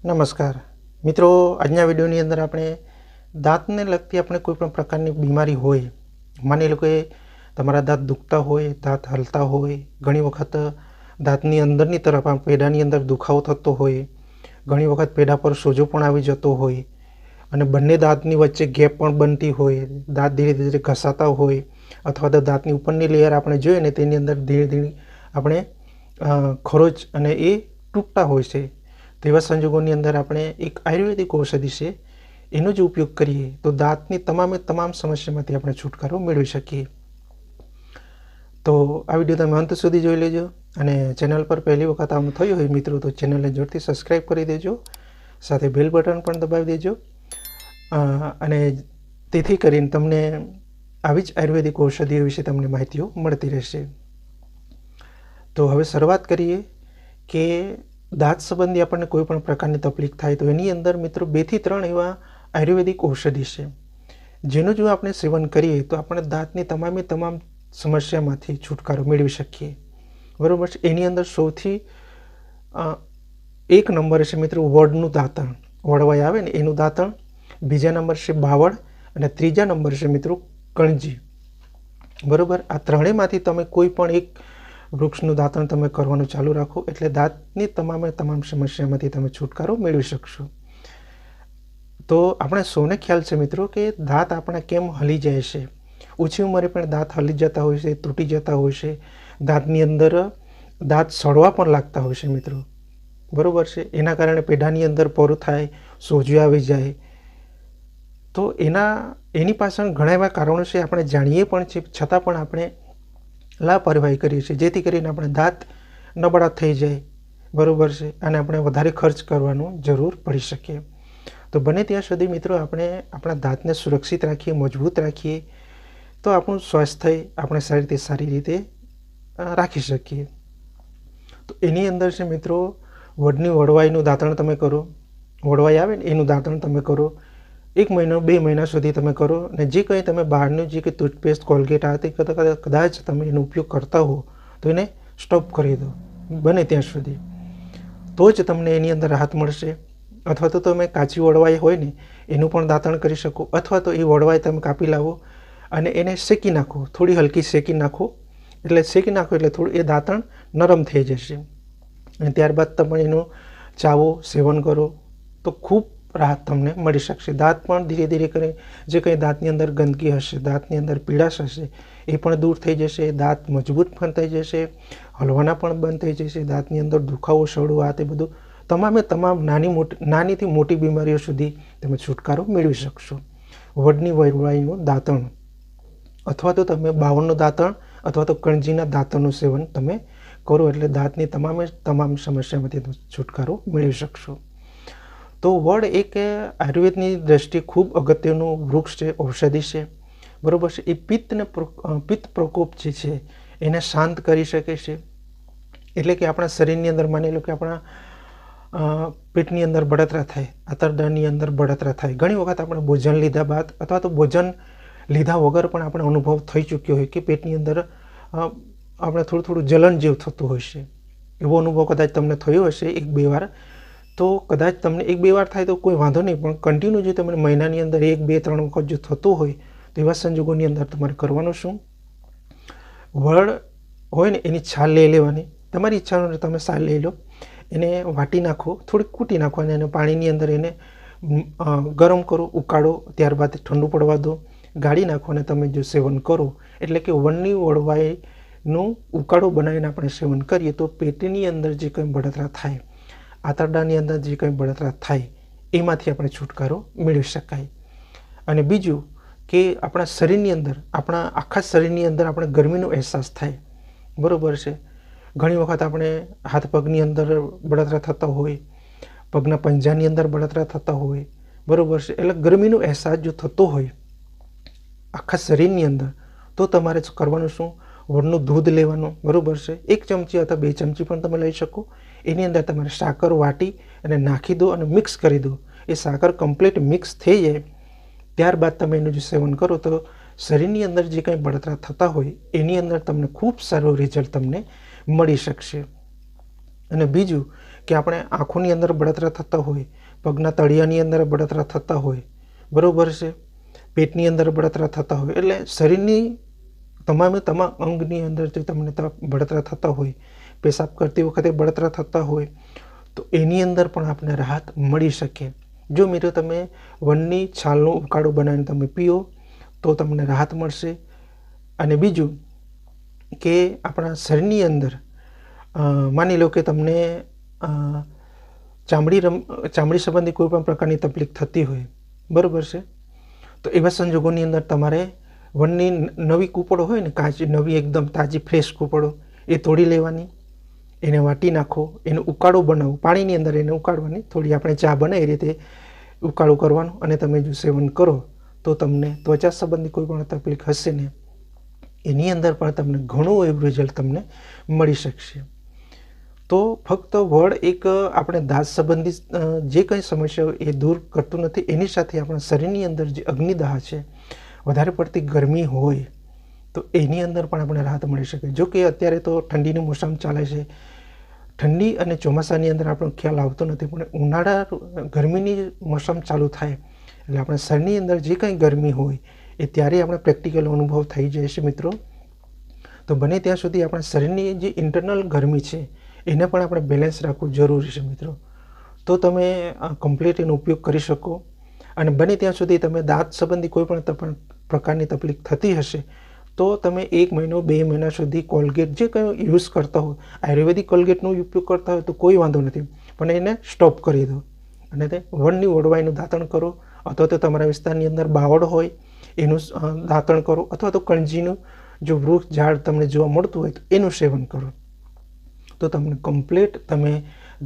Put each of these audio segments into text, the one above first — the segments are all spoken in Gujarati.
નમસ્કાર મિત્રો, આજના વિડીયોની અંદર આપણે દાંતને લગતી આપણે કોઈ પણ પ્રકારની બીમારી હોય, માની લો કે તમારા દાંત દુખતા હોય, દાંત હલતા હોય, ઘણી વખત દાંતની અંદરની તરફ આમ પેઢાની અંદર દુખાવો થતો હોય, ઘણી વખત પેઢા પર સોજો પણ આવી જતો હોય અને બંને દાંતની વચ્ચે ગેપ પણ બનતી હોય, દાંત ધીરે ધીરે ઘસાતા હોય અથવા તો દાંતની ઉપરની લેયર આપણે જોઈએ ને તેની અંદર ધીરે ધીરે આપણે ખરોચ અને એ તૂટતા હોય છે। તેવા સંજોગોની અંદર આપણે એક આયુર્વેદિક ઔષધિ છે એનો જ ઉપયોગ કરીએ તો દાંતની તમામે તમામ સમસ્યામાંથી આપણે છુટકારો મેળવી શકીએ। તો આ વિડીયો તમે અંત સુધી જોઈ લેજો અને ચેનલ પર પહેલી વખત આમ થયું હોય મિત્રો તો ચેનલને જોરથી સબસ્ક્રાઈબ કરી દેજો, સાથે બેલ બટન પણ દબાવી દેજો અને તેથી કરીને તમને આવી જ આયુર્વેદિક ઔષધિઓ વિશે તમને માહિતીઓ મળતી રહેશે। તો હવે શરૂઆત કરીએ કે દાંત સંબંધી આપણને કોઈ પણ પ્રકારની તકલીફ થાય તો એની અંદર મિત્રો 2 થી 3 એવા આયુર્વેદિક ઔષધિ છે જેનું જો આપણે સેવન કરીએ તો આપણે દાંતની તમામે તમામ સમસ્યામાંથી છુટકારો મેળવી શકીએ, બરાબર છે। એની અંદર સૌથી એક નંબર છે મિત્રો વડનું દાંતણ, વડવાઈ આવે ને એનું દાંતણ, બીજા નંબર છે બાવળ અને ત્રીજા નંબર છે મિત્રો કણજી, બરાબર। આ ત્રણેયમાંથી તમે કોઈ પણ એક વૃક્ષનું દાંતણ તમે કરવાનું ચાલુ રાખો એટલે દાંતની તમામે તમામ સમસ્યામાંથી તમે છુટકારો મેળવી શકશો। તો આપણે સૌને ખ્યાલ છે મિત્રો કે દાંત આપણા કેમ હલી જાય છે, ઓછી ઉંમરે પણ દાંત હલી જતા હોય છે, તૂટી જતા હોય છે, દાંતની અંદર દાંત સડવા પણ લાગતા હોય છે મિત્રો, બરાબર છે। એના કારણે પેઢાની અંદર પોરું થાય, સોજો આવી જાય, તો એની પાછળ ઘણા એવા કારણો છે, આપણે જાણીએ પણ છે છતાં પણ આપણે લાપરવાહી કરીએ છીએ જેથી કરીને આપણે દાંત નબળા થઈ જાય, બરાબર છે, અને આપણે વધારે ખર્ચ કરવાનું જરૂર પડી શકે। તો બને ત્યાં સુધી મિત્રો આપણે આપણા દાંતને સુરક્ષિત રાખીએ, મજબૂત રાખીએ તો આપણું સ્વાસ્થ્ય આપણે સારી રીતે રાખી શકીએ। તો એની અંદર છે મિત્રો વડની વડવાઈનું દાંતણ તમે કરો, વડવાઈ આવે ને એનું દાંતણ તમે કરો, 1 મહિનો 2 મહિના સુધી તમે કરો અને જે કંઈ તમે બહારનું જે કંઈ ટૂથપેસ્ટ, કોલગેટ આ તે કદાચ તમે એનો ઉપયોગ કરતા હો તો એને સ્ટોપ કરી દો બને ત્યાં સુધી, તો જ તમને એની અંદર રાહત મળશે। અથવા તો તમે કાચી વડવાઈ હોય ને એનું પણ દાંતણ કરી શકો, અથવા તો એ વડવાઈ તમે કાપી લાવો અને એને શેકી નાખો, થોડી હલકી શેકી નાખો એટલે થોડું એ દાંતણ નરમ થઈ જશે અને ત્યારબાદ તમે એનું ચાવો સેવન કરો તો ખૂબ રાહત તમને મળી શકશે। દાંત પણ ધીરે ધીરે કરે જે કંઈ દાંતની અંદર ગંદકી હશે, દાંતની અંદર પીળાશ હશે એ પણ દૂર થઈ જશે, દાંત મજબૂત પણ થઈ જશે, હલવાના પણ બંધ થઈ જશે, દાંતની અંદર દુખાવો, સડવું આ તે બધું તમામે તમામ નાનીથી મોટી બીમારીઓ સુધી તમે છુટકારો મેળવી શકશો। વડની વડવાઈનું દાંતણ અથવા તો તમે બાવળનું દાંતણ અથવા તો કણજીના દાંતણનું સેવન તમે કરો એટલે દાંતની તમામે તમામ સમસ્યામાંથી છુટકારો મેળવી શકશો। તો વડ એક આયુર્વેદની દ્રષ્ટિએ ખૂબ અગત્યનું વૃક્ષ છે, ઔષધિ છે, બરાબર છે। એ પિત્ત પ્રકોપ જે છે એને શાંત કરી શકે છે, એટલે કે આપણા શરીરની અંદર માની લો કે આપણા પેટની અંદર બળતરા થાય, આંતરડાની અંદર બળતરા થાય, ઘણી વખત આપણે ભોજન લીધા બાદ અથવા તો ભોજન લીધા વગર પણ આપણે અનુભવ થઈ ચૂક્યો હોય કે પેટની અંદર આપણે થોડું જલન જેવું થતું હોય છે, એવો અનુભવ કદાચ તમને થયો હશે 1-2 વાર, તો કદાચ તમને 1-2 વાર થાય તો કોઈ વાંધો નહીં, પણ કન્ટિન્યુ જો તમને મહિનાની અંદર 1-2-3 વખત જો થતું હોય તો એવા સંજોગોની અંદર તમારે કરવાનું શું, વડ હોય ને એની છાલ લઈ લેવાની, તમારી ઈચ્છા અનુસાર તમે છાલ લઈ લો, એને વાટી નાખો, થોડીક કૂટી નાખો અને એને પાણીની અંદર એને ગરમ કરો, ઉકાળો, ત્યારબાદ ઠંડુ પડવા દો, ગાળી નાખો અને તમે જો સેવન કરો એટલે કે વડની વડવાઈનું ઉકાળો બનાવીને આપણે સેવન કરીએ તો પેટની અંદર જે કંઈ બળતરા થાય, આંતરડાની અંદર જે કંઈ બળતરા થાય એમાંથી આપણે છુટકારો મેળવી શકાય। અને બીજું કે આપણા શરીરની અંદર, આપણા આખા શરીરની અંદર આપણે ગરમીનો અહેસાસ થાય, બરાબર છે। ઘણી વખત આપણે હાથ પગની અંદર બળતરા થતા હોય, પગના પંજાની અંદર બળતરા થતા હોય, બરાબર છે, એટલે ગરમીનો અહેસાસ જો થતો હોય આખા શરીરની અંદર તો તમારે કરવાનું શું, વડનું દૂધ લેવાનું, બરાબર છે, 1 ચમચી અથવા 2 ચમચી પણ તમે લઈ શકો, એની અંદર તમારે સાકર વાટી અને નાખી દો અને મિક્સ કરી દો, એ સાકર કમ્પ્લીટ મિક્સ થઈ જાય ત્યારબાદ તમે એનું જો સેવન કરો તો શરીરની અંદર જે કંઈ બળતરા થતા હોય એની અંદર તમને ખૂબ સારું રિઝલ્ટ તમને મળી શકશે। અને બીજું કે આપણે આંખોની અંદર બળતરા થતા હોય, પગના તળિયાની અંદર બળતરા થતા હોય, બરાબર છે, પેટની અંદર બળતરા થતા હોય, એટલે શરીરની તમામ અંગની અંદર જો તમને બળતરા થતા હોય, પેશાબ કરતી વખતે બળતરા થતા હોય, તો એની અંદર પણ આપણે રાહત મળી શકે. જો મિત્રો તમે વનની છાલનો ઉકાળો બનાવીને તમે પીઓ તો તમને રાહત મળશે. અને બીજું કે આપણા શરીરની અંદર માની લો કે તમને ચામડી સંબંધી કોઈ પણ પ્રકારની તકલીફ થતી હોય, બરાબર છે, તો એવા સંજોગોની અંદર તમારે વનની નવી કૂપળો હોય ને, કાચી નવી એકદમ તાજી ફ્રેશ કૂપળો એ તોડી લેવાની, એને વાટી નાખો, એનો ઉકાળો બનાવો, પાણીની અંદર એને ઉકાળવાની, થોડી આપણે ચા બનાવી રીતે ઉકાળો કરવાનો, અને તમે જો સેવન કરો તો તમને ત્વચા સંબંધી કોઈ પણ તકલીફ હશે ને એની અંદર પણ તમને ઘણું એવું રિઝલ્ટ તમને મળી શકશે. તો ફક્ત વડ એક આપણે દાંત સંબંધી જે કંઈ સમસ્યાઓ એ દૂર કરતું નથી, એની સાથે આપણા શરીરની અંદર જે અગ્નિદાહ છે, વધારે પડતી ગરમી હોય તો એની અંદર પણ આપણે રાહત મળી શકે. જો કે અત્યારે તો ઠંડીની મોસમ ચાલે છે, ઠંડી અને ચોમાસાની અંદર આપણો ખ્યાલ આવતો નથી, પણ ઉનાળા ગરમીની મોસમ ચાલુ થાય એટલે આપણા શરીરની અંદર જે કંઈ ગરમી હોય એ ત્યારે આપણે પ્રેક્ટિકલ અનુભવ થઈ જાય છે મિત્રો. તો બને ત્યાં સુધી આપણા શરીરની જે ઇન્ટરનલ ગરમી છે એને પણ આપણે બેલેન્સ રાખવું જરૂરી છે મિત્રો. તો તમે કમ્પ્લીટ એનો ઉપયોગ કરી શકો. અને બને ત્યાં સુધી તમે દાંત સંબંધી કોઈ પણ પ્રકારની તકલીફ થતી હશે તો તમે 1 મહિનો 2 મહિના સુધી કોલગેટ જે કંઈ યુઝ કરતા હોય, આયુર્વેદિક કોલગેટનો ઉપયોગ કરતા હોય તો કોઈ વાંધો નથી, પણ એને સ્ટોપ કરી દો અને તે વડની વડવાઈનું દાંતણ કરો, અથવા તો તમારા વિસ્તારની અંદર બાવળ હોય એનું દાંતણ કરો, અથવા તો કણજીનું જો વૃક્ષ ઝાડ તમને જોવા મળતું હોય તો એનું સેવન કરો. તો તમને કમ્પ્લીટ તમે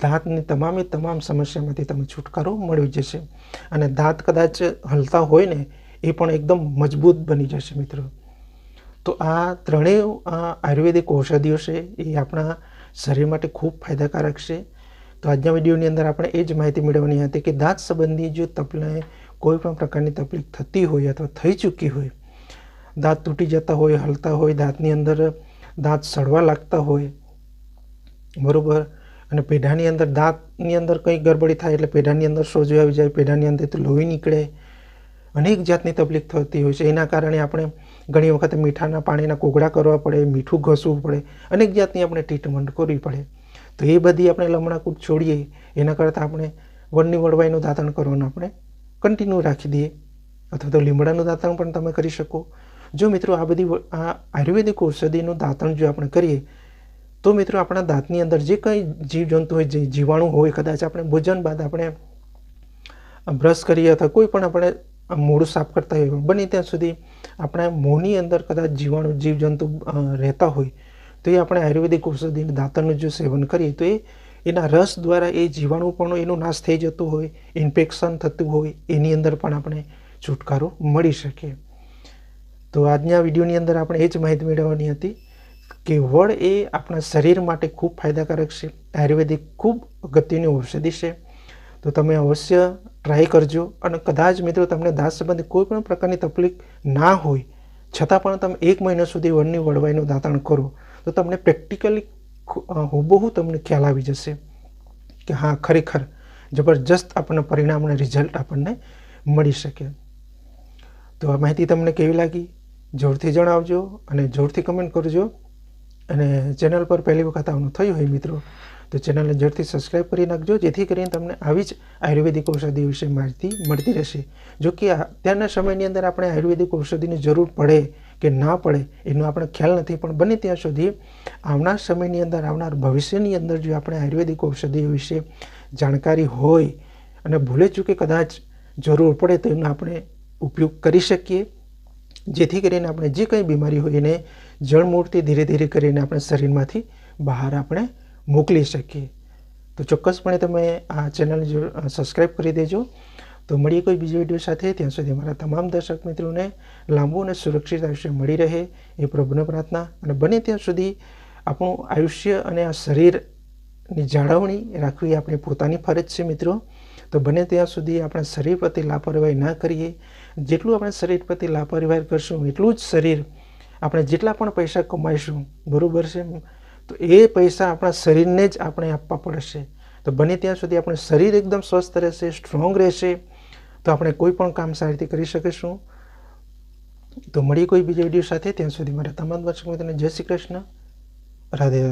દાંતની તમામ સમસ્યામાંથી તમે છુટકારો મળી જશે. અને દાંત કદાચ હલતા હોય ને એ પણ એકદમ મજબૂત બની જશે મિત્રો. તો આ ત્રણેય આયુર્વેદિક ઔષધિઓ છે એ આપણા શરીર માટે ખૂબ ફાયદાકારક છે. તો આજના વિડીયોની અંદર આપણે એ જ માહિતી મેળવવાની હતી કે દાંત સંબંધી જો તમને કોઈ પણ પ્રકારની તકલીફ થતી હોય અથવા થઈ ચૂકી હોય, દાંત તૂટી જતા હોય, હલતા હોય, દાંતની અંદર દાંત સડવા લાગતા હોય, બરાબર, અને પેઢાની અંદર દાંતની અંદર કંઈ ગડબડી થાય એટલે પેઢાની અંદર સોજો આવી જાય, પેઢાની અંદરથી લોહી નીકળે, અનેક જાતની તકલીફ થતી હોય છે. એના કારણે આપણે ઘણી વખત મીઠાના પાણીના કોગળા કરવા પડે, મીઠું ઘસવું પડે, અનેક જાતની આપણે ટ્રીટમેન્ટ કરવી પડે. તો એ બધી આપણે લમણાકૂટ છોડીએ એના કરતાં આપણે વડની વડવાઈનું દાંતણ કરવાનું આપણે કન્ટિન્યુ રાખી દઈએ, અથવા તો લીમડાનું દાંતણ પણ તમે કરી શકો. જો મિત્રો આ બધી આયુર્વેદિક ઔષધિનું દાંતણ જો આપણે કરીએ તો મિત્રો આપણા દાંતની અંદર જે કંઈ જીવજંતુ હોય, જે જીવાણુ હોય, કદાચ આપણે ભોજન બાદ આપણે બ્રશ કરીએ અથવા કોઈ પણ આપણે મોઢું સાફ કરતા હોય, બને ત્યાં સુધી આપણા મોંની અંદર કદાચ જીવજંતુ રહેતા હોય તો એ આપણે આયુર્વેદિક ઔષધિના દાંતણનું જો સેવન કરીએ તો એના રસ દ્વારા એ જીવાણુ પણ એનો નાશ થઈ જતો હોય, ઇન્ફેક્શન થતું હોય, એની અંદર પણ આપણે છુટકારો મળી શકે. તો આજના વિડીયોની અંદર આપણે એ જ માહિતી મેળવવાની હતી કે વડ એ આપણા શરીર માટે ખૂબ ફાયદાકારક છે, આયુર્વેદિક ખૂબ અગત્યની ઔષધિ છે. તો તમે અવશ્ય ટ્રાય કરજો. અને કદાચ મિત્રો તમને દાંત સંબંધી કોઈ પણ પ્રકારની તકલીફ ના હોય છતાં પણ તમે 1 મહિના સુધી વડની વડવાઈનું દાંતણ કરો તો તમને પ્રેક્ટિકલી હુબહુ તમને ખ્યાલ આવી જશે કે હા ખરેખર જબરજસ્ત આપણને પરિણામ અને રિઝલ્ટ આપણને મળી શકે. તો આ માહિતી તમને કેવી લાગી જોરથી જણાવજો અને જોરથી કમેન્ટ કરજો. અને ચેનલ પર પહેલી વખત આવવાનું થયું હોય મિત્રો તો ચેનલને ઝડપથી સબસ્ક્રાઈબ કરી નાખજો, જેથી કરીને તમને આવી જ આયુર્વેદિક ઔષધિ વિશે માહિતી મળતી રહેશે. જો કે અત્યારના સમયની અંદર આપણે આયુર્વેદિક ઔષધિની જરૂર પડે કે ના પડે એનો આપણે ખ્યાલ નથી, પણ બને ત્યાં સુધી આવનાર સમયની અંદર, આવનાર ભવિષ્યની અંદર જો આપણે આયુર્વેદિક ઔષધિઓ વિશે જાણકારી હોય અને ભૂલે ચૂકે કદાચ જરૂર પડે તો એનો આપણે ઉપયોગ કરી શકીએ, જેથી કરીને આપણે જે કંઈ બીમારી હોય એને જળમૂળથી ધીરે ધીરે કરીને આપણે શરીરમાંથી બહાર આપણે મોકલી શકીએ. તો ચોક્કસપણે તમે આ ચેનલને સબસ્ક્રાઈબ કરી દેજો. તો મળીએ કોઈ બીજો વિડીયો સાથે. ત્યાં સુધી મારા તમામ દર્શક મિત્રોને લાંબુ અને સુરક્ષિત આયુષ્ય મળી રહે એ પ્રભુને પ્રાર્થના. અને બને ત્યાં સુધી આપણું આયુષ્ય અને આ શરીરની જાળવણી રાખવી આપણી પોતાની ફરજ છે મિત્રો. તો બને ત્યાં સુધી આપણા શરીર પ્રત્યે લાપરવાહી ના કરીએ. જેટલું આપણે શરીર પ્રત્યે લાપરવાહી કરશું એટલું જ શરીર આપણે જેટલા પણ પૈસા કમાઈશું, બરાબર છે, તો એ પૈસા આપણા શરીરને જ આપણે આપવા પડશે. તો બને ત્યાં સુધી આપણું શરીર એકદમ સ્વસ્થ રહેશે, સ્ટ્રોંગ રહેશે, તો આપણે કોઈ પણ કામ સારી રીતે કરી શકીશું. તો મળીએ કોઈ બીજા વિડીયો સાથે. ત્યાં સુધી મારા તમામ દર્શક મિત્રોને જય શ્રી કૃષ્ણ. રાધે રાધે.